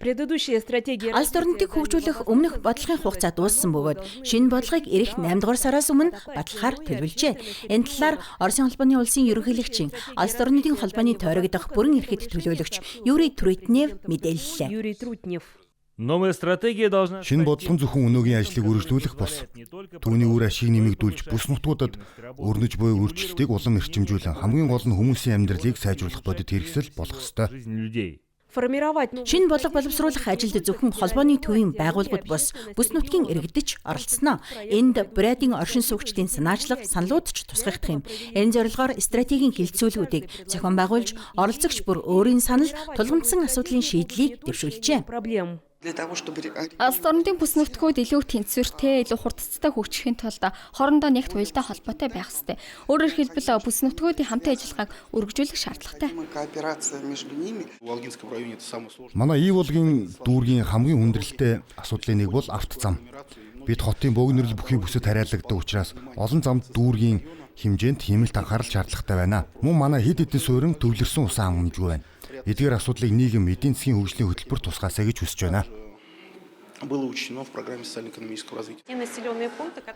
Алс орнуудыг хөгжүүлэх өмнөх бодлогын хугацаа дууссан бөгөөд шинэ бодлогыг ирэх 8 дугаар сараас өмнө батлахаар төлөвлөжээ. Энэ талаар Оросын холбооны улсын ерөнхийлөгчийн Алс орнуудын холбооны тойрогдох бүрэн эрхэд төлөөлөгч Юрий Трутнев мэдээллээ. Шинэ бодлогын зөвхөн өнөөгийн ажлыг үргэлжлүүлэх бос. Түүний үр ашиг нэмэгдүүлж бүс нутгуудад өрнөж буй өөрчлөлтийг улам эрчимжүүлэн хамгийн гол нь хүмүүсийн амьдралыг сайжруулах бодит хэрэгсэл болох ёстой. Шинэ бодлого боловсруулах ажилд зөвхөн холбооны төвийн байгууллагууд бос бүс нутгийн иргэдэж оролцсноо. Энд Брэдийн оршин суугчдын санаачлал саналууд ч тусгагдах юм. Энэ зорилгоор стратегийн хилцүүлгүүдийг зохион байгуулж, оролцогч бүр өөрийн санал тулгамдсан асуудлын шийдлийг дэвшүүлжээ. Алс орнуудын бүс нутгууд илүү тэнцвэртэй, илүү хурдцтай хөгжихийн тулд хоорондоо нэгт уялдаа холбоотой байх ёстой. Өөрөөр хэлбэл бүс нутгуудын хамтын ажиллагааг үргэлжлүүлэх шаардлагатай. Манай Иволгийн дүүргийн хамгийн хүндрэлтэй асуудлын нэг бол авто зам. Бид хотын богинорл бүхий бүсэд хараалагддаг учраас олон замд дүүргийн хэмжээнд хэмэлт анхаарал шаардлагатай байна. Мөн манай хэд хэдэн суурин төвлөрсөн усан хангамжгүй байна. Эдгээр асуудлыг нийгэм эдийн засгийн хөгжлийн хөтөлбөр тусгаасаа гэж хүсэж байна.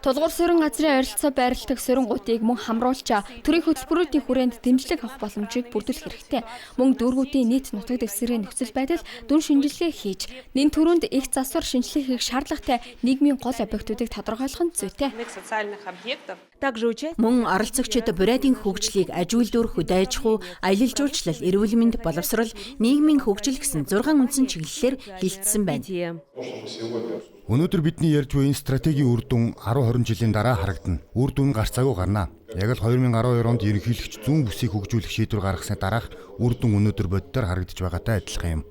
Тулгуур суурин газрын ойролцоо байрладаг сурингуудыг мөн хамруулж төрийн хөтөлбөрүүдийн хүрээнд дэмжлэг авах боломжийг бүрдүүлэх хэрэгтэй. Мөн дүүргүүдийн нийт нутаг дэвсгэрийн нөхцөл байдал дүн шинжилгээ хийж, нэн төрөнд их засвар шинжилгээ хийх шаардлагатай нийгмийн гол объектуудыг тодорхойлох нь зүйтэй. Мөн оролцогчид Брэдийн хөгжлийг аж үйлдвэр, хөдөө аж ахуй, аялал жуулчлал, эрүүл мэнд, боловсрол, нийгмийн хөгжил гэсэн 6 үндсэн чиглэлээр хилцсэн байна. Өнөөдөр бидний ярьж буй стратегийн үр дүн 10-20 жилийн дараа харагдана. Үр дүн гарцаагүй гарна. Яг л 2012 онд ерөнхийлөгч зүүн бүсийг хөгжүүлэх шийдвэр гаргасны дараах үр дүн өнөөдөр боддоор харагдаж байгаатай адилхан юм.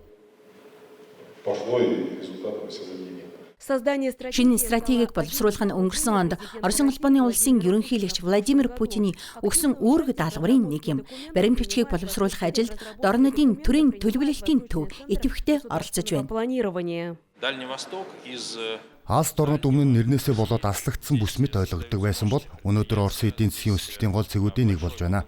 Шинэ стратегийг боловсруулах нь өнгөрсөн онд Оросын холбооны улсын ерөнхийлөгч Владимир Путиний өгсөн үүрэг даалгаврын нэг юм. Баримт бичгийг боловсруулах ажилд дорнодын төрийн төлөвлөлтийн төв идэвхтэй оролцож байна. Алс орнууд өмнө нь нэрнээсээ болоод аслагдсан бүс мэт ойлгогддог байсан бол өнөөдөр Оросын эдийн засгийн өсөлтийн гол цэгүүдийн нэг болж байна.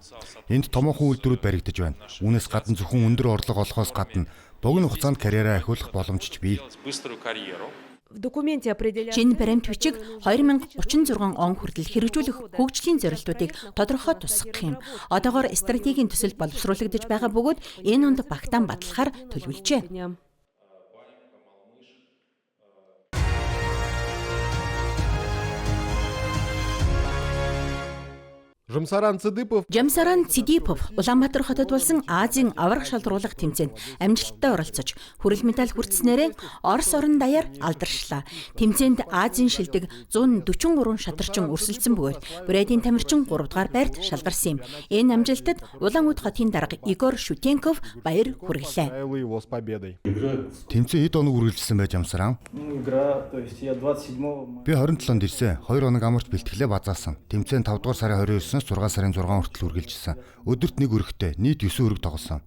Энд томоохон үйлдвэрүүд баригдаж байна. Үүнээс гадна зөвхөн өндөр орлого олохоос гадна богино хугацаанд карьераа ахиулах боломжч бий. Шинэ баримт бичиг 2036 он хүртэл хэрэгжүүлэх хөгжлийн зорилтуудыг тодорхой тусгах юм. Одоогоор стратегийн төсөл боловсруулагдаж байгаа бөгөөд энэ онд багтаан батлахаар төлөвлөжээ. Жамсаран Цидипов Улаанбаатар хотод болсон Азийн аварга шалруулах тэмцээнд амжилттай оролцож хүрэл медаль хүртснээрээ Орос орон даяар алдаршлаа. Тэмцээнд Азийн шилдэг 143 шадарчин өрсөлдсөн бөгөөд Брэдийн тамирчин 3 дугаар байрт шалгарсан юм. Энэ амжилтад Улаан-Удэ хотын дарга Игор Шутенков баяр хүргэлээ. Тэмцээн хэд хоног үргэлжилсэн байж Жамсаран? Би 27-нд ирсэн. 2 хоног амарч бэлтгэлээ базаасан. Тэмцээн 5 дугаар сарын 29-ноос 6 сарын 6 хүртэл үргэлжилсэн. Өдөрт нэг өргөтэй нийт 9 өрг тоглосон.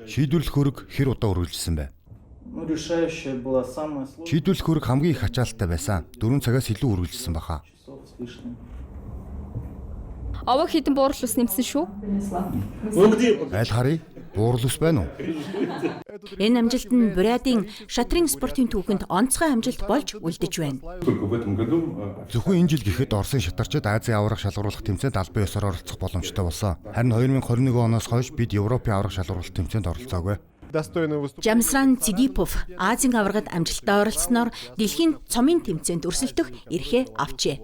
Шийдвэрлэх өрг хэр удаа үргэлжилсэн бэ? Шийдвэрлэх өрг хамгийн их ачаалттай байсан. 4 цагаас илүү үргэлжилсэн баха. Овог хідэн буурал ус нэмсэн шүү. Айл харъя. Буурал ус байна уу? Энэ амжилт нь Брэдийн шатрын спортын түүхэнд онцгой амжилт болж үлдэж байна. Зөвхөн энэ жил гэхэд Оросын шатарчид Азийн аварга шалгаруулах тэмцээнд албан ёсоор оролцох боломжтой болсон. Харин 2021 оноос хойш бид Европын аварга шалгаруулах тэмцээнд оролцоогүй. Жамсаран Цидипов Азийн аваргад амжилттай оролцсноор дэлхийн цомын тэмцээнд өрсөлдөх эрхээ авчээ.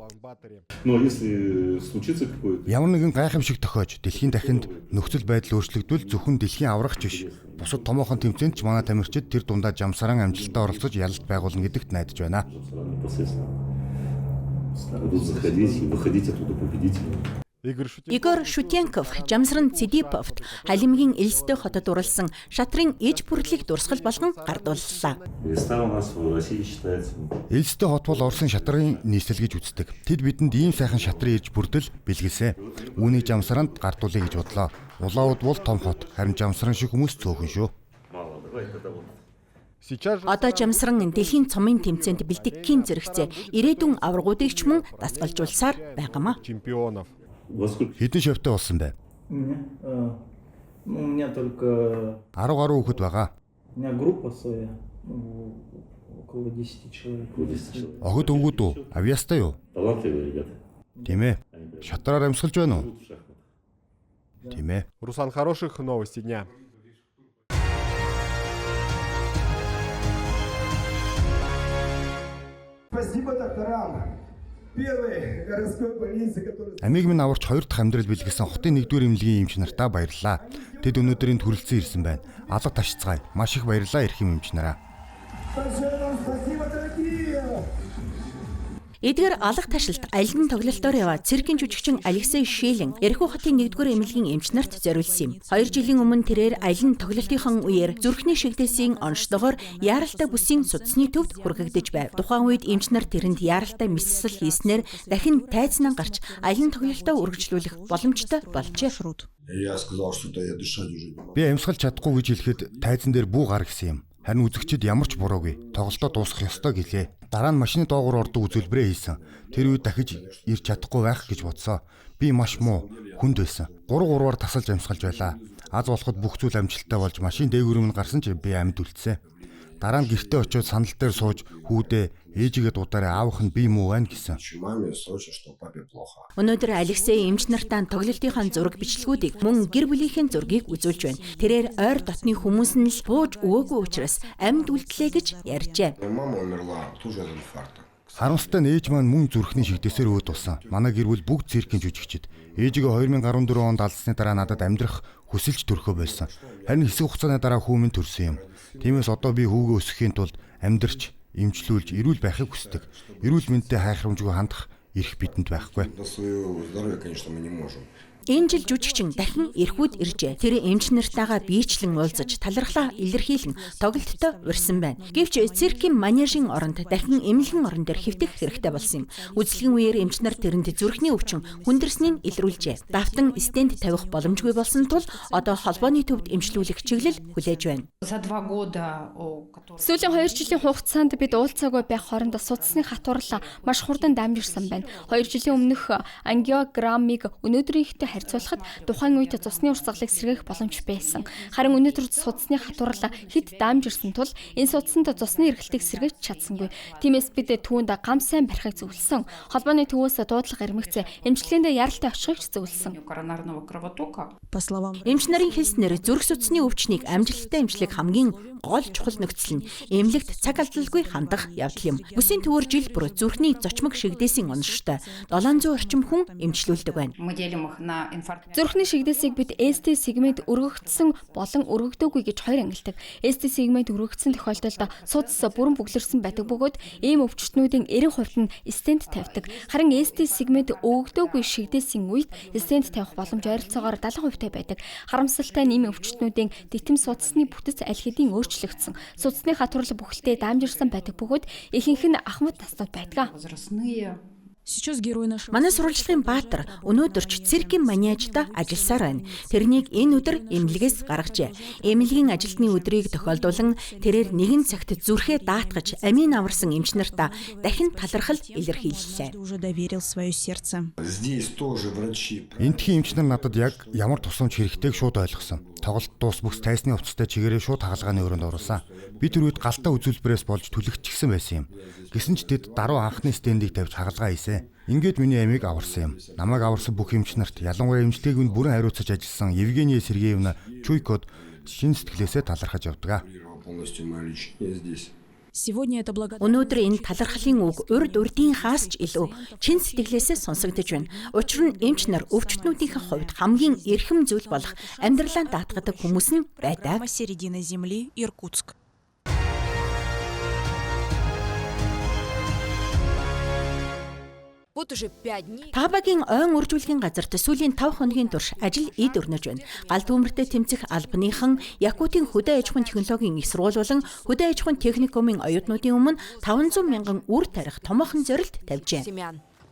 Ямар нэгэн гайхамшиг тохиож дэлхийн дахинд нөхцөл байдал өөрчлөгдвөл зөвхөн дэлхийн аврагч биш. Бусад томоохон тэмцээнд ч манай тамирчид тэр дундаа Жамсаран амжилттай оролцож ялалт байгуулна гэдэгт найдаж байна. Игор Шутенков Жамсаран Цидиповт Халимгийн Эльстэй хотод урласан шатрын иж бүрлийг дурсгал болгон гардууллаа. Эльстэй хот бол Оросын шатрын нийслэл гэж үздэг. Тэд бидэнд ийм сайхан шатрын иж бүрлэл бэлгэлсэн. Үүнийг Жамсаранд гардуулъя гэж бодлоо. Улаануд бол том хот, харин Жамсаран шиг хүмүүс цөөхөн шүү. Одоо Жамсаран дэлхийн цомын тэмцээнд бэлтгэхийн зэрэгцээ ирээдүйн аваргуудыг ч мөн дасгалжуулсаар байгаамаа. Хэдэн шавьтай болсон бэ? Ну, у меня только 10 гаруй хүүхэд байгаа. у меня группа своя, около 10 человек. 10 человек. Охид өвгүүд үү? Авьяастай юу? Талантливые ребята. Тийм ээ. Шатраар амьсгалж байна уу? Тийм ээ. Руслан, хороших новостей дня. Спасибо докторам. Первой городской больницы, которая... Амийг минь аварч 2 дахь амьдрал бэлгэсэн хотын 1-р эмнэлгийн эмч нартаа баярлалаа. Тэд өнөөдрийн төрөлцөн ирсэн байна. Алга ташцгаая. Маш их баярлалаа эрхэм эмч нараа. Большое вам спасибо, дорогие! Эдгээр алга ташилт алин тоглолтоор яваа циркийн жүжигчин Алексей Шилин Ерхүү хотын 1-р эмнэлгийн эмч нарт зориулсан юм. 2 жилийн өмнө тэрээр алин тоглолтынхан үеэр зүрхний шигдээсийн онцлогоор яаралтай бүсийн судасны төвд хүргэгдэж байв. Тухайн үед эмч нар тэрэнд яаралтай мэссэл хийснээр дахин тайзнан гарч алин тоглолтоо үргэлжлүүлэх боломжтой болжээ. Я сказал, что я дышать уже не могу. Би амьсгалж чадахгүй гэж хэлэхэд тайзан дээр бүү гар гисэн юм. Харин үзэгчид ямар ч буруугүй. Тоглолтоо дуусгах ёстой гэлээ. Дараа нь машины доогуур ордог үзүүлбэрээ хийсэн. Тэр үед дахиж ирж чадахгүй байх гэж бодсоо. Би маш муу, хүнд байсан. 3-3-аар тасалж амьсгалж байлаа. Аз болоход бүх зүйл амжилттай болж машин дээгүүр минь гарсан ч би амьд үлдсэн. Дараа нь гэртээ очиод сандал дээр сууж хүүдээ ээжигээ дуудаарай аавах нь би муу байна гэсэн. Маме срочно, что папе плохо. Өнөөдөр Алексей эмч нартаа тоглолтынхаа зураг бичлэгүүдийг мөн гэр бүлийнхээ зургийг үзүүлж байна. Тэрээр ойр дотны хүмүүс нь л бууж өгөөгүй учраас амьд үлдлээ гэж ярьжээ. Мама умерла тоже от инфаркта. Харамсалтай нь ээж маань мөн зүрхний шигдээсээр өөд болсон. Манай гэр бүл бүгд циркийн жүжигчид. Ээжигээ 2014 онд алдсны дараа надад амьдрах хүсэлж төрхөө байсан. Харин хэсэг хугацааны дараа хүү минь төрсөн юм. Тиймээс одоо би хүүгээ өсгөхийн тулд амьдрч, эмчлүүлж, эрүүл байхыг хүсдэг. Эрүүл мэндтэй хайхрамжгүй хандах эрх бидэнд байхгүй. До своего здоровья, конечно, мы не можем. Энэ жил жүжигчин дахин эрхүүд иржээ. Тэр эмч нартайгаа биечлэн уулзаж талархлаа илэрхийлэн тоглолттой урьсан байна. Гэвч циркийн манежийн оронд дахин эмнэлгийн орон дээр хэвтэх хэрэгтэй болсон юм. Үзлэгийн үеэр эмч нар тэрэнд зүрхний өвчин хүндэрснийг илрүүлжээ. Давтан стенд тавих боломжгүй болсон тул одоо холбооны төвд эмчлүүлэх чиглэл хүлээж байна. Сүүлийн 2 жилийн хугацаанд бид уулзаагүй байх хоорондоо судасны хатуурлаа маш хурдан дамжирсан байна. 2 жилийн өмнөх ангиограммыг өнөөдрийнхтэй харьцуулахад тухайн үед цусны урсгалыг сэргээх боломж байсан. Харин өнөөдөр судасны хатуурлаа хэд дамжирсан тул энэ судасанд цусны эргэлтийг сэргэж чадсангүй. Тиймээс бид түүнд гам сайн барихыг зөвлөсөн. Холбооны төвөөс дуудлага ирмэгцээ эмчилгээндээ яралтай очихыг зөвлөсөн. Эмч нарын хэлснээр зүрх судасны өвчнийг амжилттай эмчлэх хамгийн гол чухал нөхцөл нь эмнэлэгт цаг алдалгүй хандах явдал юм. Бүсийн төвөр жил бүр зүрхний зочмог шигдээсийн онцтой 700 орчим хүн эмчлүүлдэг байна. Зүрхний шигдээсийг бид ST сегмент өргөгдсөн болон өргөгдөөгүй гэж хоёр ангилдаг. ST сегмент өргөгдсөн тохиолдолд судас бүрэн бүглэрсэн байдаг бөгөөд ийм өвчтнүүдийн 90% нь стенд тавьдаг. Харин ST сегмент өгөгдөөгүй шигдээсийн үед стенд тавих боломж ойролцоогоор 70% байдаг. Харамсалтай нь ийм өвчтнүүдийн dittem судасны бүтэц аль хэдийн өөрчлөгдсөн. Судасны хатуурал бүхэлдээ дамжирсан байдаг бөгөөд ихэнх нь ахмад настууд байдаг. Манай сурвалжлагын баатар өнөөдөр ч циркийн манежта ажилласаар байна. Тэрнийг энэ өдөр эмнэлгээс гаргажээ. Эмнэлгийн ажилтны өдрийг тохиолдуулан тэрээр нэгэн цагт зүрхээ даатгаж амийн аварсан эмч нартаа дахин талархал илэрхийллээ. Здесь тоже врачи. Энтхийн эмч нар надад яг ямар тусламж хэрэгтэйг шууд ойлгосон. Тоглолт дуусбагс тайсны хувцастай чигээрээ шууд хагалгааны өрөөнд оруулсан. Би тэр үед галтаа үзүүлбэрээс болж түлхчихсэн байсан юм. Гэсэн ч тэд даруй анхны стендийг тавьж хагалгаа хийсэн. Ингээд миний амийг аварсан юм. Намайг аварсан бүх эмч нарт ялангуяа эмчилгээг нь бүрэн хариуцаж ажилласан Евгения Сергеевна Чуйкод шин сэтгэлээсээ талархаж явдаг. Полностью мое лечение здесь. Өнөөдөр энэ талархлын үг урд урдынхаас ч илүү чин сэтгэлээсээ сонсогдож байна. Учир нь эмч нар өвчтнүүдийн хувьд хамгийн эрхэм зүйл болох амьдралаа даатгадаг хүмүүс нь байдаг. Табагийн ойн үржүүлгийн газарт сүүлийн 5 хоногийн турш ажил эд өрнөж байна. Гал төмөртэй тэмцэх албаныхан Якутийн хөдөө аж ахуйн технологийн их сургууль болон хөдөө аж ахуйн техникумын оюутнуудын өмнө 500 мянган үр тарих томоохон зорилт тавьжээ.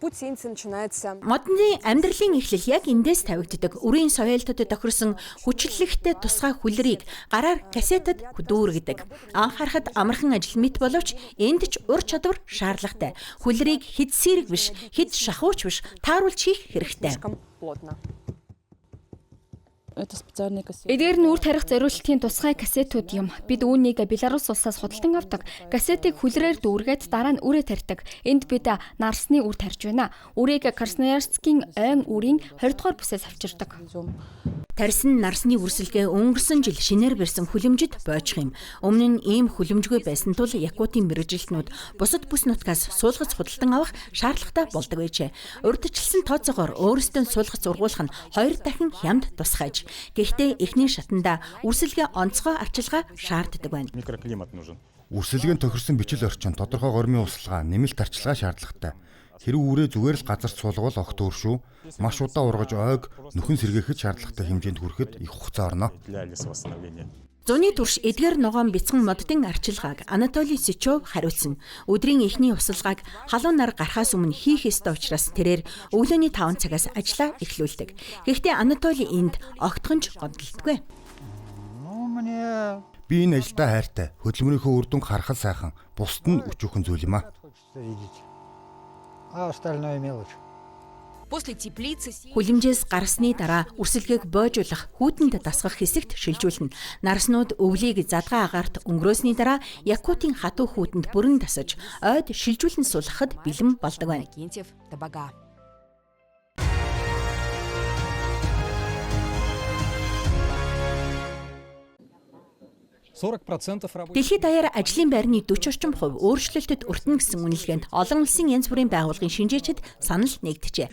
Модны амьдралын эхлэл яг эндээс тавигддаг. Үрийн соёлтод тохирсон хүчлэгтэй тусгай хүлрийг гараар кассетад дүүргэдэг. Анхаарахад амархан ажил мэт боловч энд ч ур чадвар шаардлагатай. Хүлрийг хэд сэрэг биш, хэд шахууч биш, тааруулж хийх хэрэгтэй. Эдгээр нь үр тарих зориулалтын тусгай кассетууд юм. Бид үүнийг Беларусь улсаас худалдан авдаг. Кассетыг хүлрээр дүүргээд дараа нь үрээ тарьдаг. Энд бид нарсны үр тарьж байна. Үрийг Красноярскийн ойн үрийн 20 дугаар бүсээс авчирдаг. Тарьсан нарсны үрсэлгээ өнгөрсөн жил шинээр барьсан хүлэмжид боожих юм. Өмнө нь ийм хүлэмжгүй байсан тул Якутийн мэргэжилтнүүд бусад бүс нутгаас суулгац худалдан авах шаардлагатай болдог байжээ. Урьдчилсан тооцоогоор өөрсдөө суулгац ургуулах нь 2 дахин хямд тусгайж. Гэхдээ эхний шатанда үрсэлгээ онцгой арчилгаа шаарддаг байна. Үрсэлгийн тохирсон бичил орчин тодорхой гормын услага, нэмэлт арчилгаа шаардлагатай. Хэрэв үрээ зүгээр л газарт суулгавал огт өөршөө маш удаа ургаж ойг нөхөн сэргээхэд шаардлагатай хэмжээнд хүрэхэд их хугацаа орно. Зуны турш эдгээр ногоон бяцхан моддын арчилгааг Анатолий Сичов хариуцсан. Өдрийн эхний усалгааг халуун нар гарахаас өмнө хийх ёстой учраас тэрээр өглөөний 5 цагаас ажиллаа эхлүүлдэг. Гэхдээ Анатолий энд огтхонч гомдлтгүй. Би энэ ажилдаа хайртай. Хөдөлмөрийнхөө үр дүнг харахад сайхан. Бусд нь өчүүхэн зүйл юм а. Хүлэмжээс гарсны дараа үрсэлгээг боожуулах, хүүтэнд дасгах хэсэгт шилжүүлнэ. Нарснууд өвлийг задгаа агаарт өнгөрөөсний дараа Якутийн хатуу хүүтэнд бүрэн дасаж, ойд шилжүүлэн сулгахад бэлэн болдог байна. Дэлхийд даяар ажлын байрны 40 орчим хувь өөрчлөлтөд өртнө гэсэн үнэлгээнд олон улсын янз бүрийн байгууллагын шинжээчид санал нэгджээ.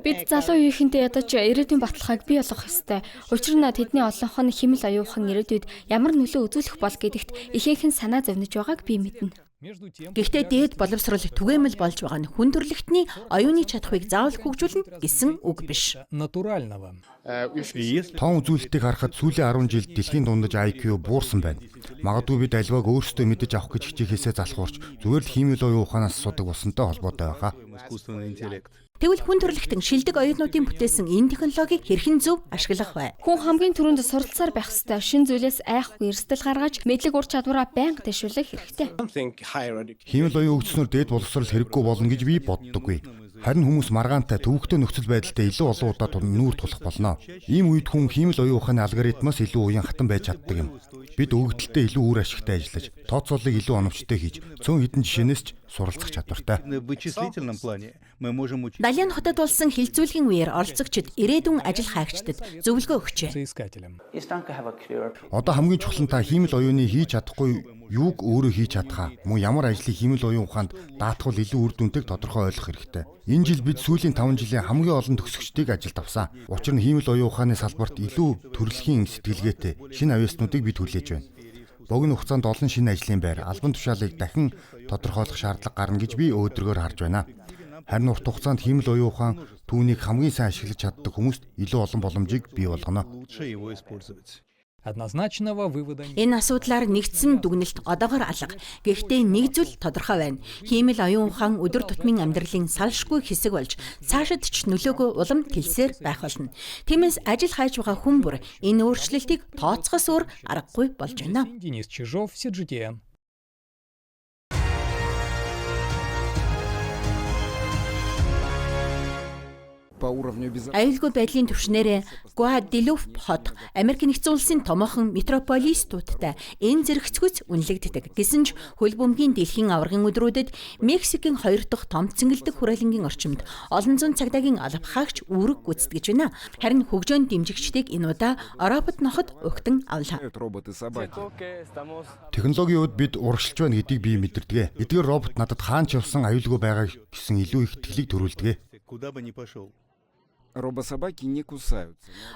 Бид залуу үеийнхэнтэй ядаж ирээдүйн баталгааг бий болгох ёстой. Учир нь тэдний олонх нь хэмэл оюухан ирээдүйд ямар нөлөө үзүүлэх бол гэдэгт ихээхэн санаа зовниж байгааг би мэднэ. Гэхдээ дээд боловсрол түгээмэл болж байгаа нь хүн төрөлхтний оюуны чадхыг заавал хөгжүүлнэ гэсэн үг биш. Тоон үзүүлэлтийг харахад сүүлийн 10 жилд дэлхийн дундаж IQ буурсан байна. Магадгүй бид альвааг өөрсдөө мэдэж авах гэж хичээхээсээ залхуурч зүгээр л хиймэл оюун ухаанаас асуудаг болсонтой холбоотой байгаа. Тэгвэл хүн төрөлхтөн шилдэг оюутнуудын бүтээсэн энэ технологиг хэрхэн зөв ашиглах вэ? Хүн хамгийн түрүүнд суралцаар байх ёстой. Шин зүйлээс айхгүй эрсдэл гаргаж, мэдлэг ур чадвараа байнга дэвшүүлэх хэрэгтэй. Хиймэл оюун өгснөөр дээд боловсрол хэрэггүй болно гэж би боддоггүй. Харин хүмүүс маргаантай төвөгтэй нөхцөл байдалтай илүү олон удаа нүүр тулах болно. Ийм үед хүн хиймэл оюун ухааны алгоритмаас илүү уян хатан байж чаддаг юм. Бид өгөгдөлтөд илүү үр ашигтай ажиллаж, тооцоолыг илүү оновчтой хийж, цөөн хэдэн жишээнээс ч суралцах чадвартай. Далян хотод болсон хилцүүлгийн үеэр оролцогчид ирээдүйн ажил хайгчдад зөвлөгөө өгчээ. Одоо хамгийн чухал нь та хиймэл оюуны хийж чадахгүй юуг өөрөө хийж чадхаа, мөн ямар ажлыг хиймэл оюун ухаанд даатгавал илүү үр дүнтэйг тодорхой ойлгох хэрэгтэй. Энэ жил бид сүүлийн 5 жилийн хамгийн олон төгсөгчдийг ажилд авсан. Учир нь хиймэл оюун ухааны салбарт илүү төрөлхийн сэтгэлгээтэй шинэ авьяаснуудыг бид хүлээж байна. Богино хугацаанд олон шинэ ажлын байр, албан тушаалыг дахин тодорхойлох шаардлага гарна гэж би өөдрөгөөр харж байна. Харин урт хугацаанд хиймэл оюун ухаан түүнийг хамгийн сайн ашиглаж чаддаг хүмүүст илүү олон боломжийг бий болгоно. Энэ асуудлаар нэгдсэн дүгнэлт одоогоор алга. Гэхдээ нэг зүйл тодорхой байна. Хиймэл оюун ухаан өдөр тутмын амьдралын салшгүй хэсэг болж цаашид ч нөлөөгөө улам тэлсээр байх болно. Тиймээс ажил хайж байгаа хүн бүр энэ өөрчлөлтийг тооцохоос өөр аргагүй болж байна. Аюулгүй байдлын түвшнээрээ Гуаделупе хот Америк нэгдсэн улсын томоохон метрополистуудтай энэ зэрэгцгүйц үнэлэгддэг. Гэсэн ч хөл бөмбөгийн дэлхийн аваргын өдрүүдэд Мексикийн 2 дахь том цэнгэлдэг хүрээлэнгийн орчимд олон зуун цагдаагийн албахаагч үүрэг гүйцэтгэж байна. Харин хөгжөөн дэмжигчдийг энэ удаа робот ноход угтан авлаа. Технологийн үед бид урагшилж байна гэдгийг би мэдэрдэг. Эдгээр робот надад хаан ч явсан аюулгүй байгаа гэсэн илүү их итгэлийг төрүүлдэг.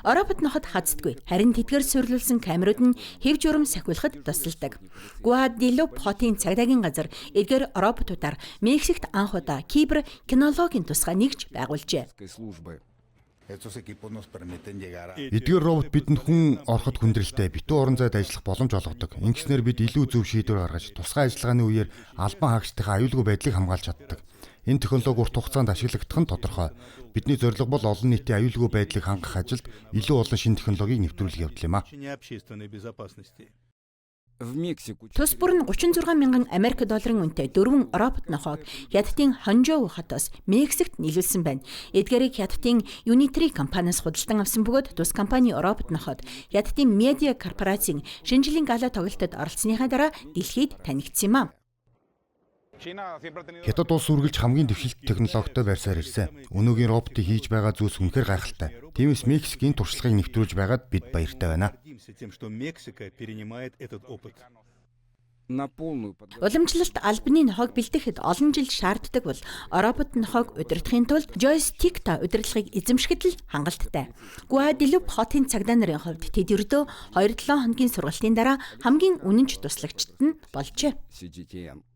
Робот ноход хаздаггүй. Харин тэдгээр суйрлуулсан камерууд нь хэв журам сахиулахад тусалдаг. Гуаделупе хотын цагдаагийн газар эдгээр роботуудаар Мексикт анх удаа кибер кинологийн тусгай нэгж байгуулжээ. Эдгээр робот бидэнд хүн ороход хүндрэлтэй битүү орон зайд ажиллах боломж олгодог. Ингэснээр бид илүү зөв шийдвэр гаргаж тусгай ажиллагааны үеэр албан хаагчдын аюулгүй байдлыг хамгаалж чаддаг. Энэ технологи урт хугацаанд ашиглагдах нь тодорхой. Бидний зорилго бол олон нийтийн аюулгүй байдлыг хангах ажилд илүү олон шинэ технологиг нэвтрүүлэх явдал юм а. В Мексику Тус бүр нь 36 мянган Америк долларын үнэтэй 4 робот нохойг Хятадын Хонжоу хотоос Мексикт нийлүүлсэн байна. Эдгээрийг Хятадын Unitree компаниас худалдан авсан бөгөөд тус компани робот нохойд Хятадын медиа корпорацийн шинжлэлийн гала тоглолтод оролцсоныхаа дараа дэлхийд танигдсан юм а. Хятад улс үргэлж хамгийн дэвшилт технологитой байрсаар ирсэн. Өнөөгийн роботыг хийж байгаа зүйлс үнэхээр гайхалтай. Тиймээс Мексикийн туршлагыг нэвтрүүлж байгаад бид баяртай байна. на полную Уламжлалт албаны нохойг бэлтгэхэд олон жил шаарддаг бол робот нохойг удирдахын тулд joystick-та удирдлагыг эзэмшихэд л хангалттай. Гуаделуп хотын цагдаа нарын хувьд тэд ердөө 2-7 хоногийн сургалтын дараа хамгийн үнэнч туслагчид нь болжээ. CGTN.